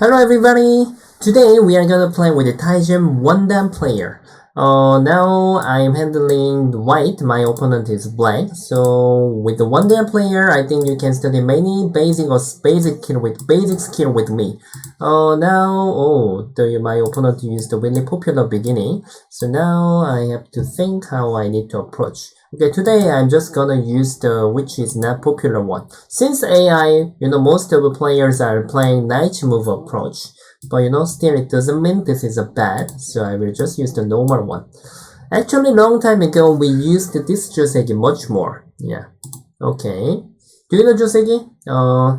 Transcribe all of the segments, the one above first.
Hello everybody! Today we are gonna play with the Tygem 1dan player. Now I'm handling white, my opponent is black. So with the 1dan player, I think you can study many basic skill with me. My opponent used a really popular beginning. So now I have to think how I need to approach. Okay, today I'm just gonna use the which is not popular one. Since AI, most of the players are playing knight move approach, but still it doesn't mean this is a bad, so I will just use the normal one. Actually, long time ago we used this joseki much more. Yeah. Okay. Do you know joseki?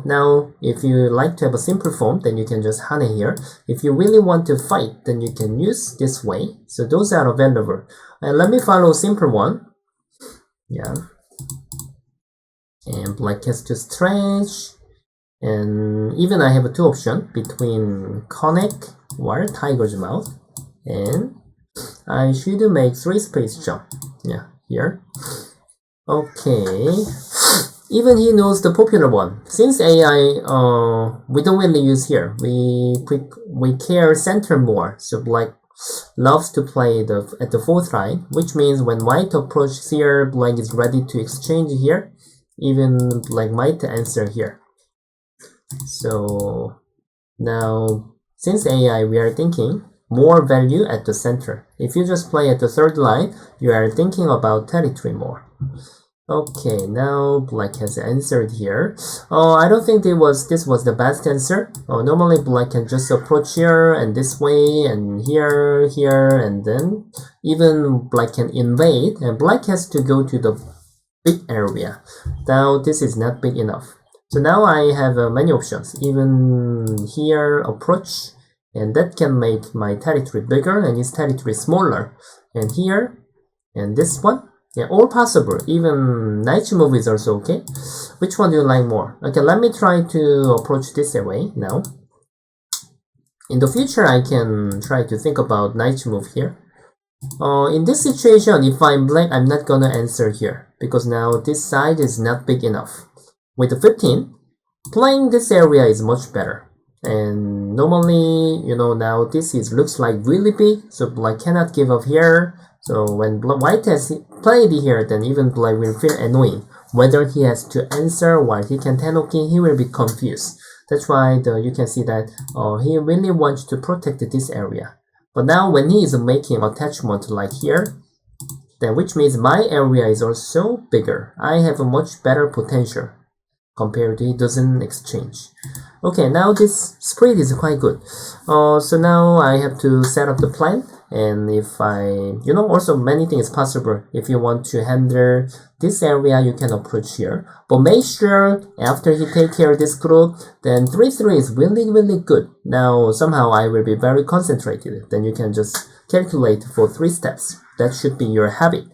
Now if you like to have a simple form, then you can just hane here. If you really want to fight, then you can use this way. So those are available. And let me follow simple one. Yeah, and black has to stretch, and even I have a two option between connect or tiger's mouth, and I should make 3 space jump. Yeah, here. Okay, even he knows the popular one. Since AI, we don't really use here. We care center more, so black loves to play at the 4th line, which means when white approaches here, black is ready to exchange here. Even black might answer here. So now, since AI, we are thinking more value at the center. If you just play at the 3rd line, you are thinking about territory more. Okay, now black has answered here. I don't think this was the best answer. Normally black can just approach here and this way and here, and then even black can invade, and black has to go to the big area. Now this is not big enough. So now I have many options. Even here approach, and that can make my territory bigger and his territory smaller. And here, and this one. Yeah, all possible. Even knight move is also okay. Which one do you like more? Okay, let me try to approach this way now. In the future, I can try to think about knight move here. In this situation, if I'm black, I'm not gonna answer here because now this side is not big enough. With the 15, playing this area is much better. And normally, now this looks like really big, so black cannot give up here. So when white has played here, then even black will feel annoying. Whether he has to answer while he can tenoki, he will be confused. That's why you can see that he really wants to protect this area. But now when he is making attachment like here, then which means my area is also bigger. I have a much better potential compared to he doesn't exchange. Okay, now this spread is quite good. So now I have to set up the plan, and if also many things possible. If you want to handle this area, you can approach here. But make sure after he take care of this group, then 3-3 is really, really good. Now somehow I will be very concentrated. Then you can just calculate for 3 steps. That should be your habit.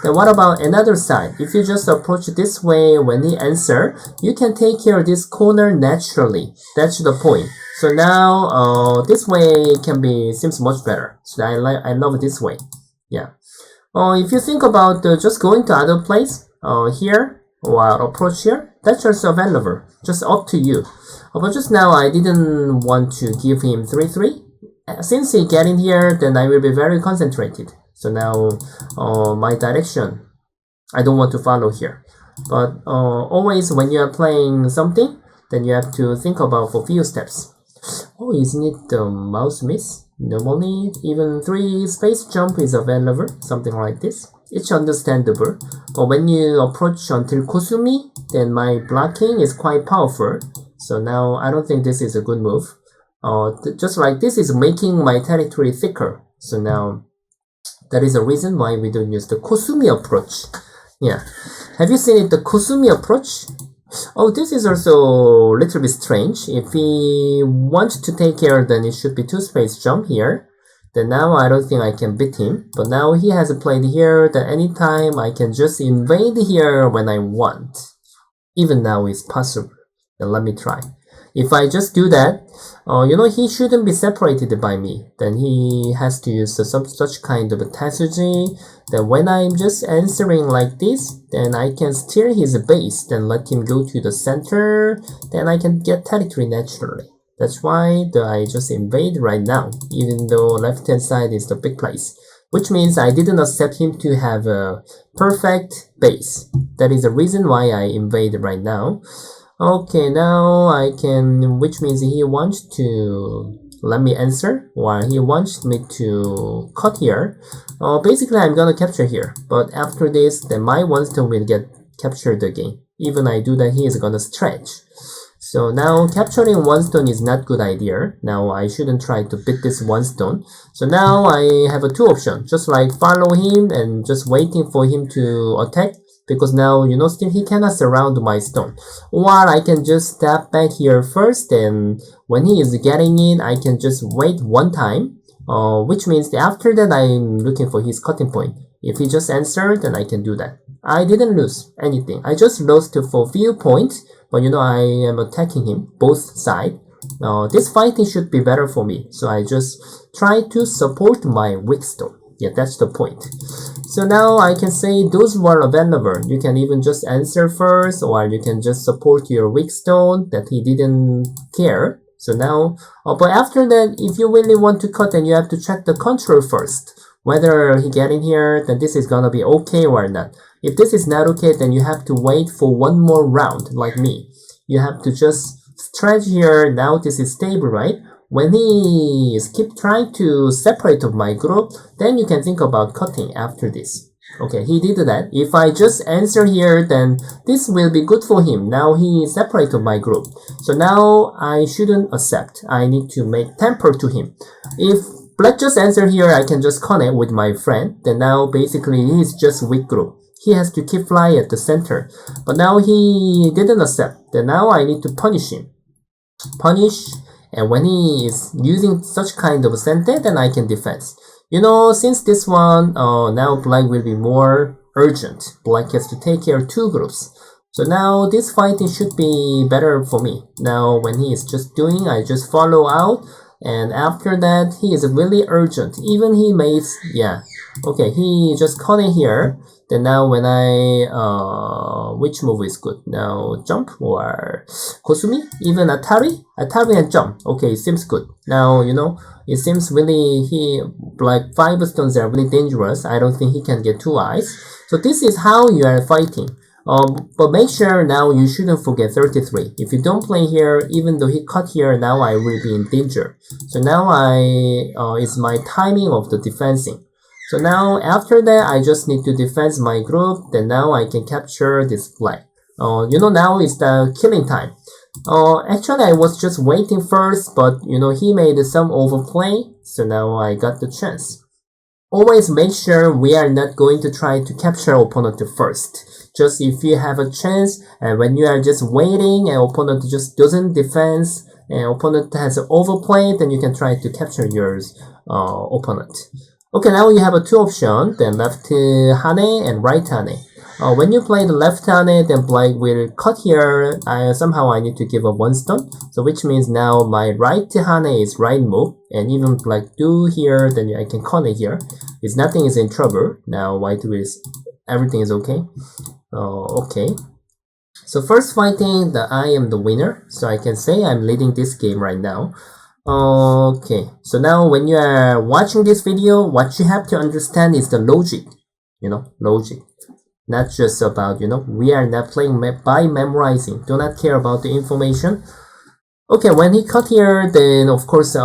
Then what about another side? If you just approach this way when he answer, you can take care of this corner naturally. That's the point. So now this way seems much better. So I love this way. Yeah. If you think about just going to other place here or approach here, that's also available. Just up to you. But just now I didn't want to give him 3-3. Since he get in here, then I will be very concentrated. So now my direction, I don't want to follow here. But always when you are playing something, then you have to think about for few steps. Oh, isn't it the mouse miss? Normally, even 3 space jump is available, something like this. It's understandable. But when you approach until Kusumi, then my blocking is quite powerful. So now I don't think this is a good move. Just like this is making my territory thicker. So now that is a reason why we don't use the Kusumi approach. Yeah. Have you seen it, the Kusumi approach? Oh, this is also a little bit strange. If he wants to take care, then it should be 2 space jump here. Then now I don't think I can beat him. But now he has played here, that anytime I can just invade here when I want. Even now it's possible. Then let me try. If I just do that, he shouldn't be separated by me. Then he has to use such kind of a strategy. Then when I'm just answering like this, then I can steer his base. Then let him go to the center. Then I can get territory naturally. That's why I just invade right now, even though left hand side is the big place, which means I didn't accept him to have a perfect base. That is the reason why I invade right now. Okay, now I can, which means he wants to let me answer, or he wants me to cut here. Basically I'm gonna capture here, but after this, then my one stone will get captured again. Even I do that, he is gonna stretch. So now capturing one stone is not good idea. Now I shouldn't try to beat this one stone. So now I have a two option, just like follow him and just waiting for him to attack, because now you know still he cannot surround my stone. Or I can just step back here first, and when he is getting in, I can just wait one time, which means after that I'm looking for his cutting point. If he just answered, then I can do that. I didn't lose anything. I just lost for few points, but you know I am attacking him both sides. This fighting should be better for me, so I just try to support my weak stone. Yeah, that's the point. So now I can say those were available. You can even just answer first, or you can just support your weak stone that he didn't care. So now, but after that, if you really want to cut, then you have to check the control first. Whether he get in here, then this is gonna be okay or not. If this is not okay, then you have to wait for one more round, like me. You have to just stretch here. Now this is stable, right? When he keep trying to separate of my group, then you can think about cutting after this. Okay, he did that. If I just answer here, then this will be good for him. Now he separated my group. So now I shouldn't accept. I need to make temper to him. If black just answer here, I can just connect with my friend. Then now basically he's just weak group. He has to keep fly at the center. But now he didn't accept. Then now I need to punish him. Punish. And when he is using such kind of sentence, then I can defense. You know, since this one, now black will be more urgent. Black has to take care of two groups. So now this fighting should be better for me. Now when he is just doing, I just follow out. And after that, he is really urgent. Even he made, yeah. Okay, he just caught it here. Then now when I, which move is good? Now jump or Kosumi? Even Atari? Atari and jump. Okay, it seems good. Now, you know, it seems really, like 5 stones are really dangerous. I don't think he can get 2 eyes. So this is how you are fighting. But make sure now you shouldn't forget 33. If you don't play here, even though he cut here, now I will be in danger. So now it's my timing of the defensing. So now after that, I just need to defend my group. Then now I can capture this flag. You know, now is the killing time. Actually I was just waiting first, but you know, he made some overplay. So now I got the chance. Always make sure we are not going to try to capture opponent first. Just if you have a chance, and when you are just waiting and opponent just doesn't defend, and opponent has overplayed, then you can try to capture your opponent. Okay, now you have a 2 options, then left Hane and right Hane. When you play the left Hane, then black will cut here. Somehow I need to give up 1 stone. So which means now my right Hane is right move. And even black do here, then I can connect here. If nothing is in trouble, now white is, everything is okay. Okay. So first fighting, I am the winner. So I can say I'm leading this game right now. Okay, so now when you are watching this video, what you have to understand is the logic, you know, logic. Not just about, you know, we are not playing by memorizing, do not care about the information. Okay, when he cut here, then of course,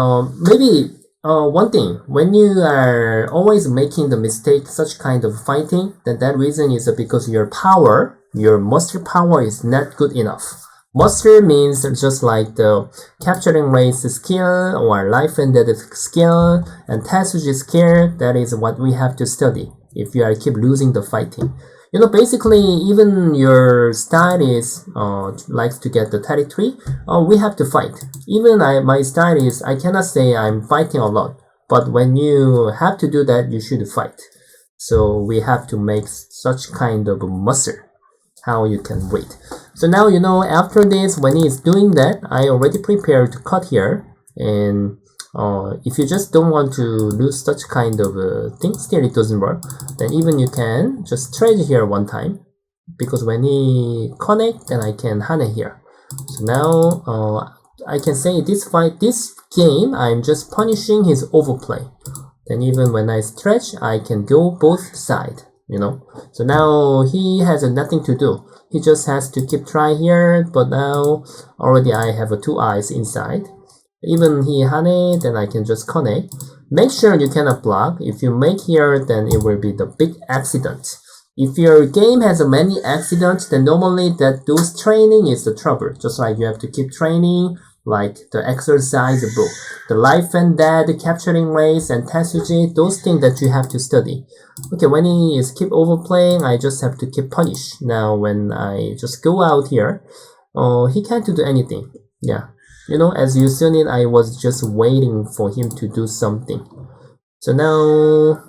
maybe one thing, when you are always making the mistake, such kind of fighting, then that reason is because your power, your master power is not good enough. Master means just like the capturing race skill or life and death skill and Tetsuji skill. That is what we have to study if you are keep losing the fighting. You know, basically even your style is likes to get the territory. We have to fight. Even my style is, I cannot say I'm fighting a lot, but when you have to do that, you should fight. So we have to make such kind of muscle. How you can wait. So now you know after this, when he is doing that, I already prepared to cut here. And if you just don't want to lose such kind of thing, still it doesn't work, then even you can just trade here 1 time, because when he connect, then I can Hane here. So now I can say this game, I'm just punishing his overplay. Then even when I stretch, I can go both sides, you know. So now he has nothing to do. He just has to keep trying here, but now already I have 2 eyes inside. Even he hane, then I can just connect. Make sure you cannot block. If you make here, then it will be the big accident. If your game has many accidents, then normally those training is the trouble. Just like you have to keep training, like the exercise book, the life and death, capturing race, and Tetsuji, those things that you have to study. Okay, when he is keep overplaying, I just have to keep punish. Now when I just go out here, he can't do anything. Yeah, you know, as you seen it, I was just waiting for him to do something. So now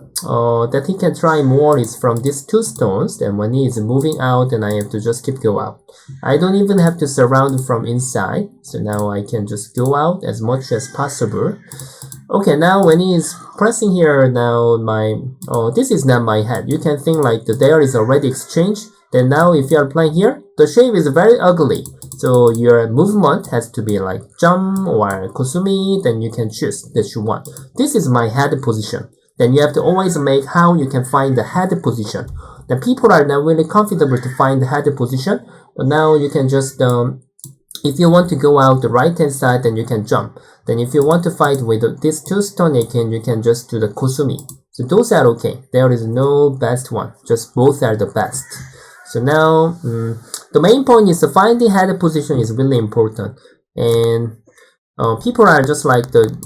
that he can try more is from these 2 stones. Then when he is moving out, then I have to just keep go out. I don't even have to surround from inside. So now I can just go out as much as possible. Okay, now when he is pressing here, now this is not my head. You can think like there is already exchange. Then now if you are playing here, the shape is very ugly. So your movement has to be like jump or kusumi, then you can choose that you want. This is my head position. Then you have to always make how you can find the head position. Then people are not really comfortable to find the head position, but now you can just, if you want to go out the right hand side, then you can jump. Then if you want to fight with these 2 stone, you can just do the kusumi. So those are okay. There is no best one. Just both are the best. So now, the main point is finding head position is really important. And people are just like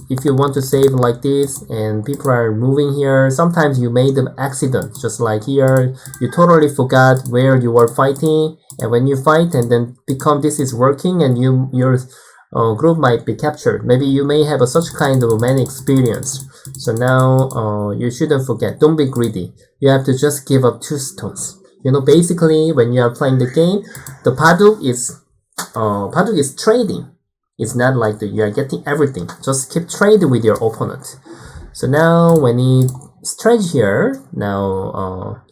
if you want to save like this and people are moving here, sometimes you made an accident. Just like here, you totally forgot where you were fighting. And when you fight and then this is working and your group might be captured. Maybe you may have such kind of many experience. So now you shouldn't forget. Don't be greedy. You have to just give up 2 stones. You know, basically, when you are playing the game, the Baduk is trading. It's not like you are getting everything. Just keep trading with your opponent. So now, when he stretch here, now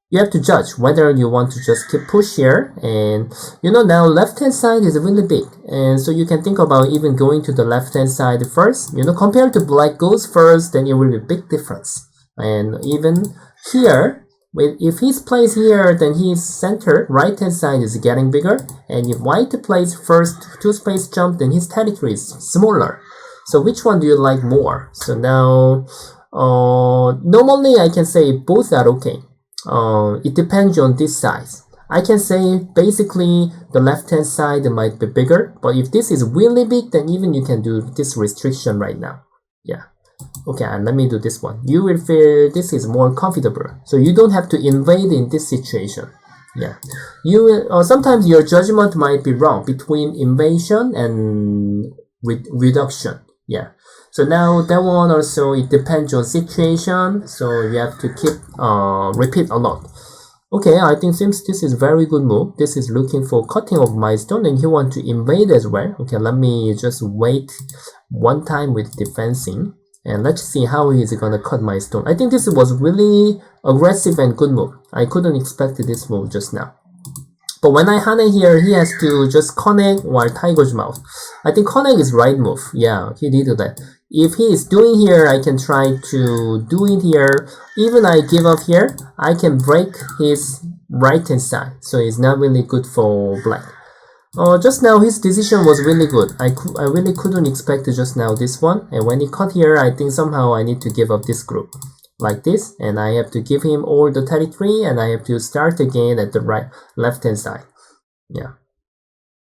you have to judge whether you want to just keep push here. And you know, now left hand side is really big, and so you can think about even going to the left hand side first. You know, compared to black goes first, then it will be a big difference. And even here, if he plays here, then his center, right hand side is getting bigger. And if white plays first 2 space jump, then his territory is smaller. So which one do you like more? So now, normally I can say both are okay. It depends on this size. I can say basically the left hand side might be bigger. But if this is really big, then even you can do this restriction right now. Yeah. Okay, and let me do this one. You will feel this is more comfortable, so you don't have to invade in this situation. Yeah, you will, sometimes your judgment might be wrong between invasion and reduction. Yeah, so now that one also it depends on situation, so you have to keep repeat a lot. Okay, I think since this is very good move, this is looking for cutting of milestone and he want to invade as well. Okay, let me just wait one time with defensing. And let's see how he's gonna cut my stone. I think this was really aggressive and good move. I couldn't expect this move just now. But when I hane here, he has to just connect while Tiger's mouth. I think connect is right move. Yeah, he did that. If he is doing here, I can try to do it here. Even I give up here, I can break his right hand side. So it's not really good for black. Just now his decision was really good. I really couldn't expect just now this one. And when he cut here, I think somehow I need to give up this group. Like this. And I have to give him all the territory. And I have to start again at the left hand side. Yeah.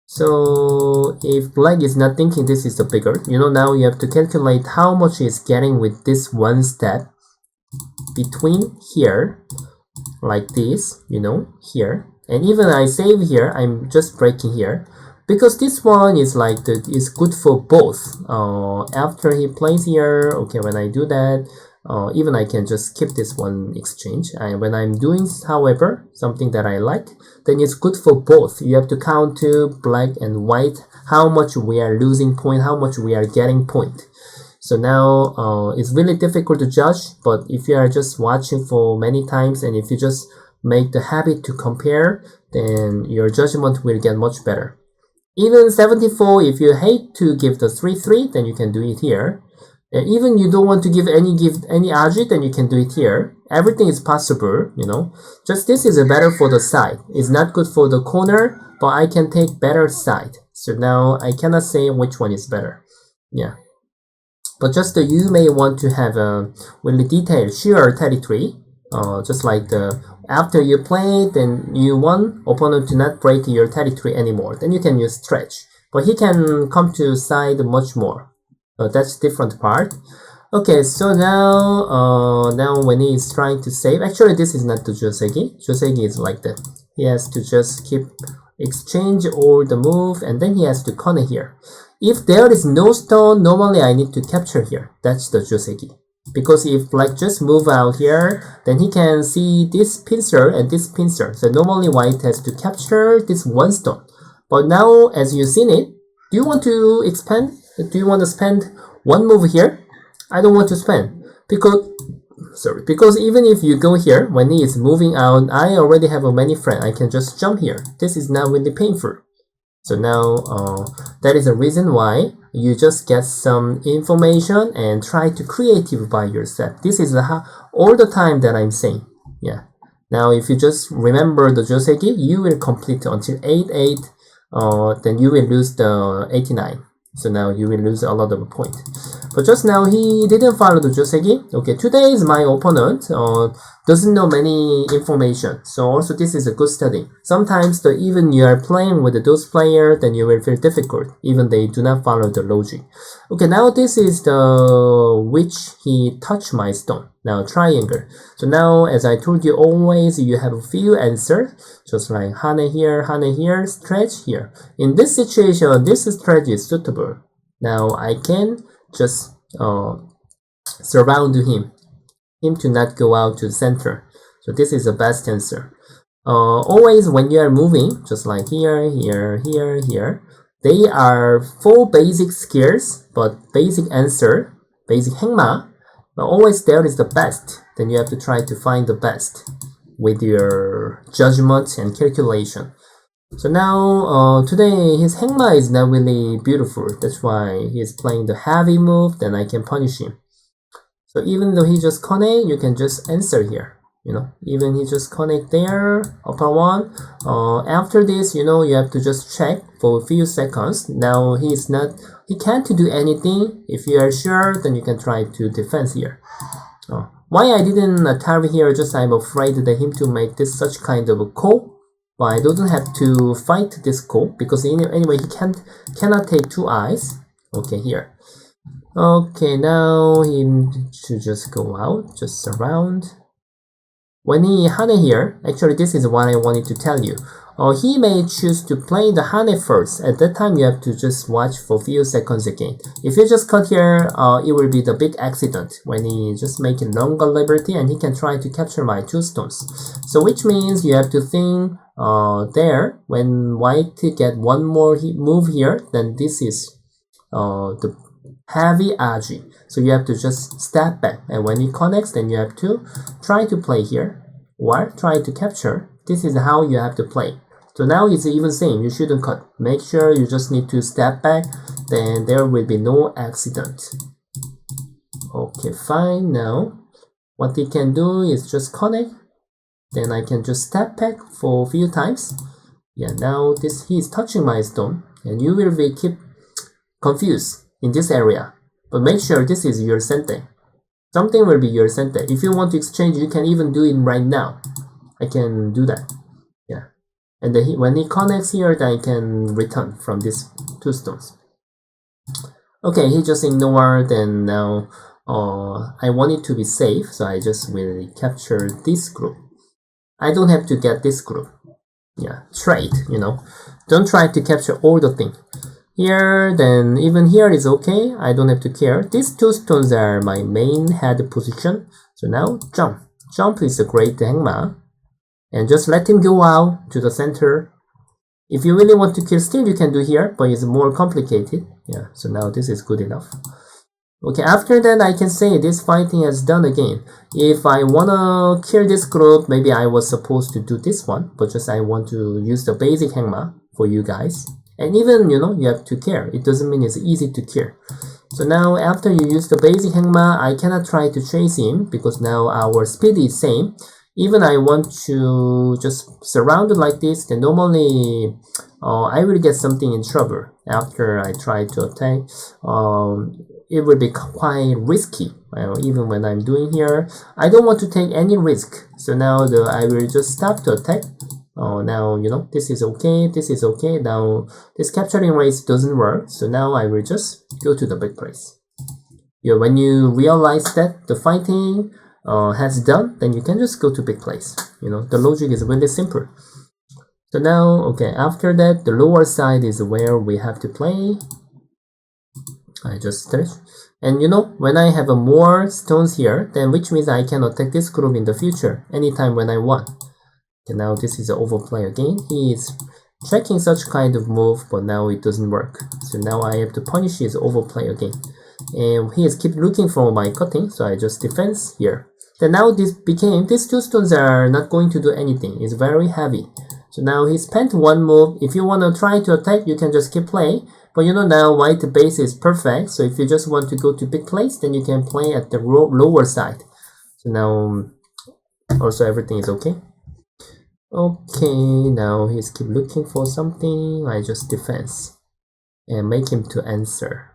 So if black is not thinking this is the bigger, you know, now you have to calculate how much he's getting with this one step between here, like this, you know, here. And even I save here, I'm just breaking here. Because this one is like, is good for both. After he plays here, okay, when I do that, even I can just skip this one exchange. And when I'm doing, however, something that I like, then it's good for both. You have to count to black and white, how much we are losing point, how much we are getting point. So now, it's really difficult to judge, but if you are just watching for many times and if you just make the habit to compare, then your judgment will get much better. Even 74, if you hate to give the 3-3, then you can do it here. And even you don't want to give any agi, then you can do it here. Everything is possible, you know. Just this is better for the side. It's not good for the corner, but I can take better side. So now I cannot say which one is better. Yeah. But just you may want to have a really detailed sure territory. Just like after you play, then you want opponent to not break your territory anymore. Then you can use stretch. But he can come to side much more. That's different part. Okay, so now when he is trying to save, actually this is not the Joseki. Joseki is like that. He has to just keep exchange all the move, and then he has to connect here. If there is no stone, normally I need to capture here. That's the Joseki. Because if black just move out here, then he can see this pincer and this pincer. So normally white has to capture this one stone. But now, as you've seen it, do you want to expand? Do you want to spend one move here? I don't want to spend. Because even if you go here, when he is moving out, I already have a many friend. I can just jump here. This is not really painful. So now, that is the reason why you just get some information and try to creative by yourself. This is all the time that I'm saying. Yeah. Now, if you just remember the Joseki, you will complete until 8-8. Then you will lose the 89. So now you will lose a lot of points. But just now he didn't follow the Joseki. Okay, today is my opponent doesn't know many information. So also this is a good study. Sometimes even you are playing with those players, then you will feel difficult. Even they do not follow the logic. Okay, now this is the which he touched my stone. Now triangle. So now as I told you always you have a few answers. Just like hane here, stretch here. In this situation, this stretch is suitable. Now I can just surround him to not go out to the center. So this is the best answer. Always when you are moving, just like here, they are 4 basic skills, but basic answer, basic hengma, but always there is the best. Then you have to try to find the best with your judgment and calculation. So now, today his hengma is not really beautiful. That's why he's playing the heavy move, then I can punish him. So even though he just connect, you can just answer here. You know, even he just connect there, upper one. After this, you know, you have to just check for a few seconds. Now he can't do anything. If you are sure, then you can try to defend here. Why I didn't attack here, just I'm afraid that him to make this such kind of a call. But I don't have to fight this call, because anyway he cannot take 2 eyes. Okay, here. Okay, now him should just go out, just surround. When he hane here, actually this is what I wanted to tell you. He may choose to play the hane first. At that time you have to just watch for a few seconds again. If you just cut here, it will be the big accident when he just making longer liberty and he can try to capture my 2 stones. So which means you have to think there, when white get one more move here, then this is the heavy agi. So you have to just step back, and when it connects, then you have to try to play here or try to capture. This is how you have to play. So now it's even saying you shouldn't cut. Make sure you just need to step back, then there will be no accident. Okay, fine. Now what he can do is just connect. Then I can just step back for a few times. Yeah, now he is touching my stone, and you will be keep confused in this area. But make sure this is your center. Something will be your center. If you want to exchange, you can even do it right now. I can do that. Yeah. And then when he connects here, then I can return from these 2 stones. Okay, he just ignored, and now I want it to be safe, so I just will capture this group. I don't have to get this group. Yeah, trade, you know. Don't try to capture all the thing. Here, then even here is okay. I don't have to care. These 2 stones are my main head position. So now jump. Jump is a great hengma. And just let him go out to the center. If you really want to kill still, you can do here, but it's more complicated. Yeah, so now this is good enough. Okay, after that I can say this fighting is done again. If I wanna kill this group, maybe I was supposed to do this one, but just I want to use the basic hengma for you guys. And even, you have to care. It doesn't mean it's easy to kill. So now after you use the basic Hengma, I cannot try to chase him because now our speed is same. Even I want to just surround it like this, then normally I will get something in trouble after I try to attack. It will be quite risky. Even when I'm doing here, I don't want to take any risk. So now I will just stop to attack. Now, this is okay, this is okay. Now, this capturing race doesn't work. So now I will just go to the big place. When you realize that the fighting has done, then you can just go to big place. The logic is really simple. So now, okay, after that, the lower side is where we have to play. I just stretch. And when I have more stones here, then which means I can attack this group in the future, anytime when I want. Okay, now this is an overplay again. He is checking such kind of move, but now it doesn't work. So now I have to punish his overplay again. And he is keep looking for my cutting, so I just defense here. Then now these two stones are not going to do anything. It's very heavy. So now he spent one move. If you want to try to attack, you can just keep play. But now white base is perfect. So if you just want to go to big place, then you can play at the lower side. So now also everything is okay. Okay, now he's keep looking for something. I just defense and make him to answer.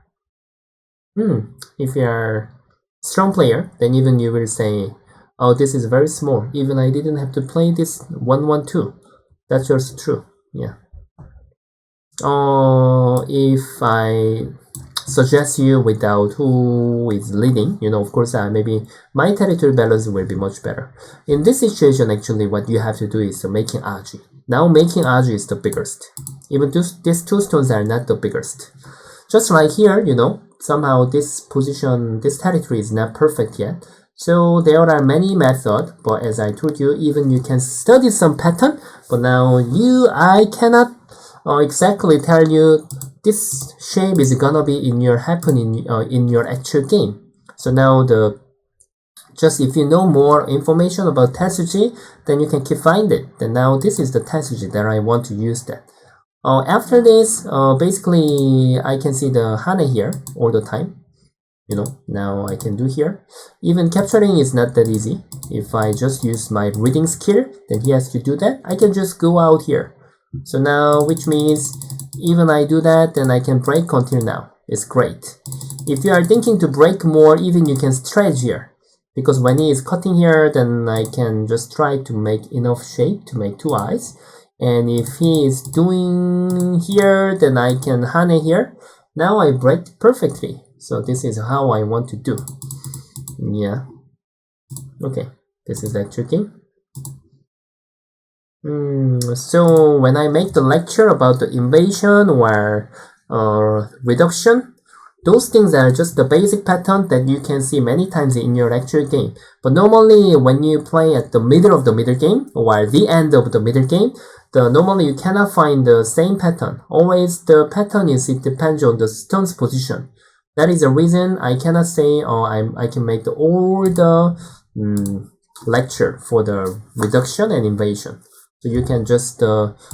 If you are strong player, then even you will say, oh, this is very small. Even I didn't have to play this 1-1-2. That's just true. Yeah. If I suggest you without who is leading, of course, maybe my territory balance will be much better. In this situation, actually, what you have to do is making Aji. Now, making Aji is the biggest. Even these two stones are not the biggest. Just like here, somehow this position, this territory is not perfect yet. So there are many methods, but as I told you, even you can study some pattern, but now I cannot exactly tell you this shape is gonna be in your actual game. So now just if you know more information about Tetsuji, then you can keep find it. Then now this is the Tetsuji that I want to use that. After this, basically I can see the Hane here all the time. Now I can do here. Even capturing is not that easy. If I just use my reading skill, then he has to do that. I can just go out here. So now, which means even I do that, then I can break until now. It's great. If you are thinking to break more, even you can stretch here. Because when he is cutting here, then I can just try to make enough shape to make two eyes. And if he is doing here, then I can Hane here. Now I break perfectly. So this is how I want to do. Yeah. Okay. This is that tricky. So when I make the lecture about the invasion or reduction, those things are just the basic pattern that you can see many times in your actual game. But normally when you play at the middle of the middle game or the end of the middle game, normally you cannot find the same pattern. Always the pattern it depends on the stone's position. That is the reason I cannot say I can make all the lecture for the reduction and invasion. So you can just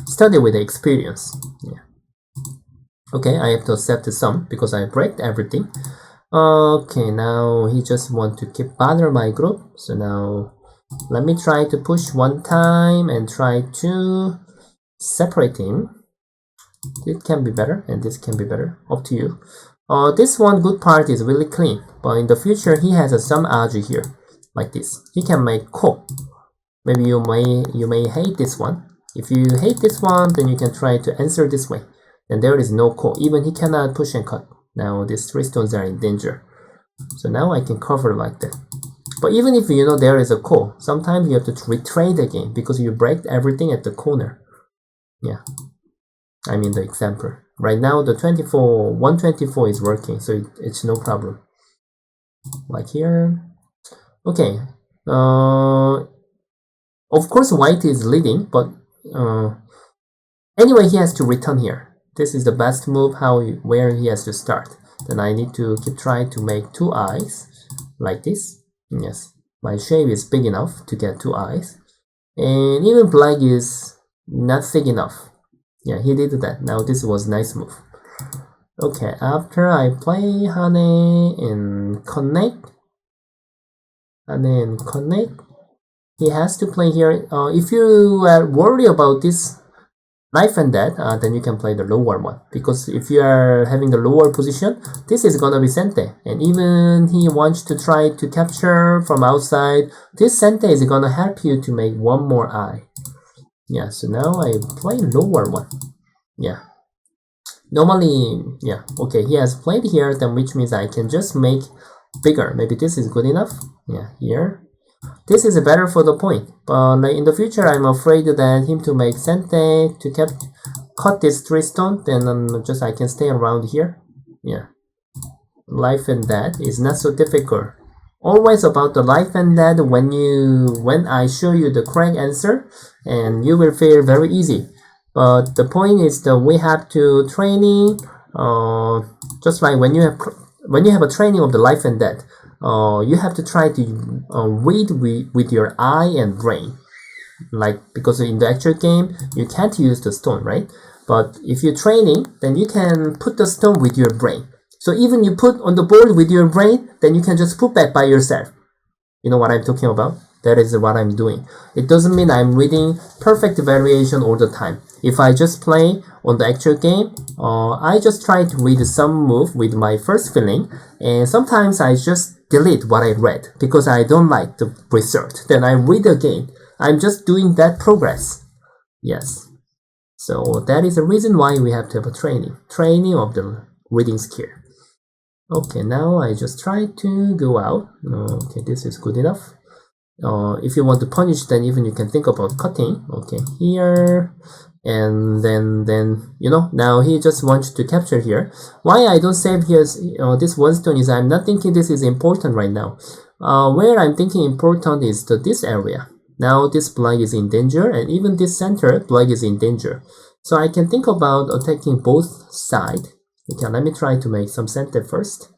study with the experience. Yeah. Okay, I have to accept the sum because I break everything. Okay, now he just want to keep bother my group. So now let me try to push one time and try to separate him. It can be better and this can be better. Up to you. This one good part is really clean, but in the future he has some Aji here, like this. He can make ko. Maybe you may hate this one. If you hate this one, then you can try to answer this way. And there is no ko. Even he cannot push and cut. Now these three stones are in danger. So now I can cover like that. But even if there is a ko, sometimes you have to retrade again because you break everything at the corner. Yeah. I mean the example. Right now the 124 is working, so it's no problem. Like here. Okay. Of course white is leading, but anyway he has to return here. This is the best move where he has to start. Then I need to keep trying to make two eyes like this. Yes. My shape is big enough to get two eyes. And even black is not thick enough. Yeah, he did that. Now this was nice move. Okay, after I play Hane and connect, he has to play here. If you are worried about this life and death, then you can play the lower one, because if you are having the lower position, this is gonna be Sente, and even he wants to try to capture from outside, this Sente is gonna help you to make one more eye. Yeah, so now I play lower one. Yeah, normally, yeah, okay, he has played here, then which means I can just make bigger. Maybe this is good enough. Yeah, here. This is better for the point, but like in the future, I'm afraid that him to make Sente to cut this 3 stone, then just I can stay around here. Yeah, life and death is not so difficult. Always about the life and death when I show you the correct answer, and you will feel very easy. But the point is that we have to training. Just like when you have a training of the life and death. You have to try to read with your eye and brain, like, because in the actual game you can't use the stone, right? But if you're training, then you can put the stone with your brain. So even you put on the board with your brain, then you can just put back by yourself. You know what I'm talking about? That is what I'm doing. It doesn't mean I'm reading perfect variation all the time. If I just play on the actual game, I just try to read some move with my first feeling, and sometimes I just delete what I read because I don't like the result. Then I read again. I'm just doing that progress. Yes. So that is the reason why we have to have a training of the reading skill. Okay, now I just try to go out. Okay, this is good enough. If you want to punish, then even you can think about cutting. Okay, here, and then you know, now he just wants to capture here. Why I don't save here this 1 stone is I'm not thinking this is important right now. Where I'm thinking important is this area. Now this block is in danger, and even this center block is in danger. So I can think about attacking both sides. Okay, let me try to make some Sente first.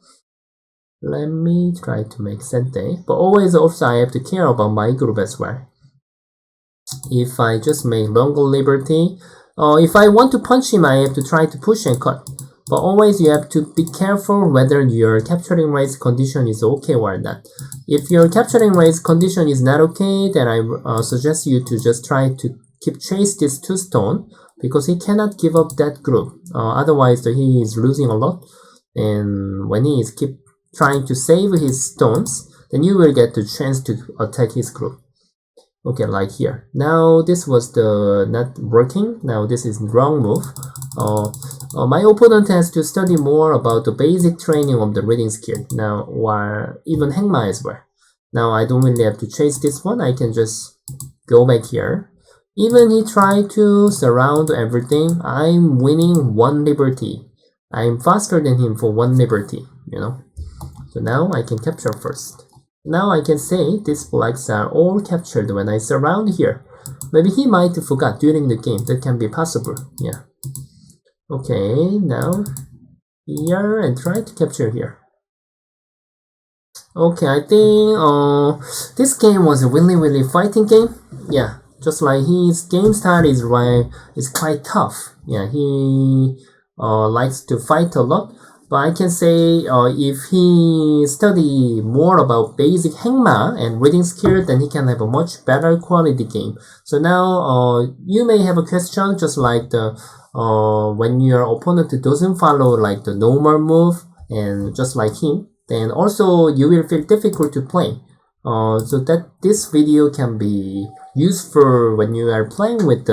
Let me try to make Sente, but always also I have to care about my group as well. If I just make longer liberty, if I want to punch him, I have to try to push and cut. But always you have to be careful whether your capturing race condition is okay or not. If your capturing race condition is not okay, then I suggest you to just try to keep chase this 2 stone, because he cannot give up that group. Otherwise he is losing a lot, and when he is keep trying to save his stones, then you will get the chance to attack his group. Okay, like here. Now this was the not working. Now this is wrong move. My opponent has to study more about the basic training of the reading skill. Now, or even Hengma as well. Now I don't really have to chase this one. I can just go back here. Even he tried to surround everything, I'm winning 1 liberty. I'm faster than him for 1 liberty, you know. So now I can capture first. Now I can say these blocks are all captured when I surround here. Maybe he might forgot during the game. That can be possible. Yeah. Okay, now here and try to capture here. Okay, I think this game was a really fighting game. Yeah, just like his game style is quite tough. Yeah, he likes to fight a lot. But I can say if he study more about basic Hengma and reading skill, then he can have a much better quality game. So now you may have a question, just like the when your opponent doesn't follow like the normal move and just like him, then also you will feel difficult to play. So that this video can be useful when you are playing with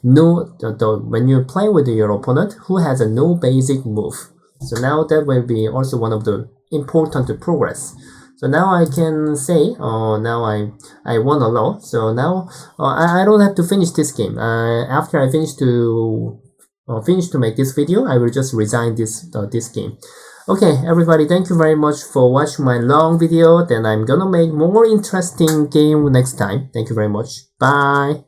when you're playing with your opponent who has a no basic move. So now that will be also one of the important progress. So now I can say, now I won a lot. So now I don't have to finish this game. After I finish to make this video, I will just resign this game. Okay, everybody, thank you very much for watching my long video. Then I'm gonna make more interesting game next time. Thank you very much. Bye.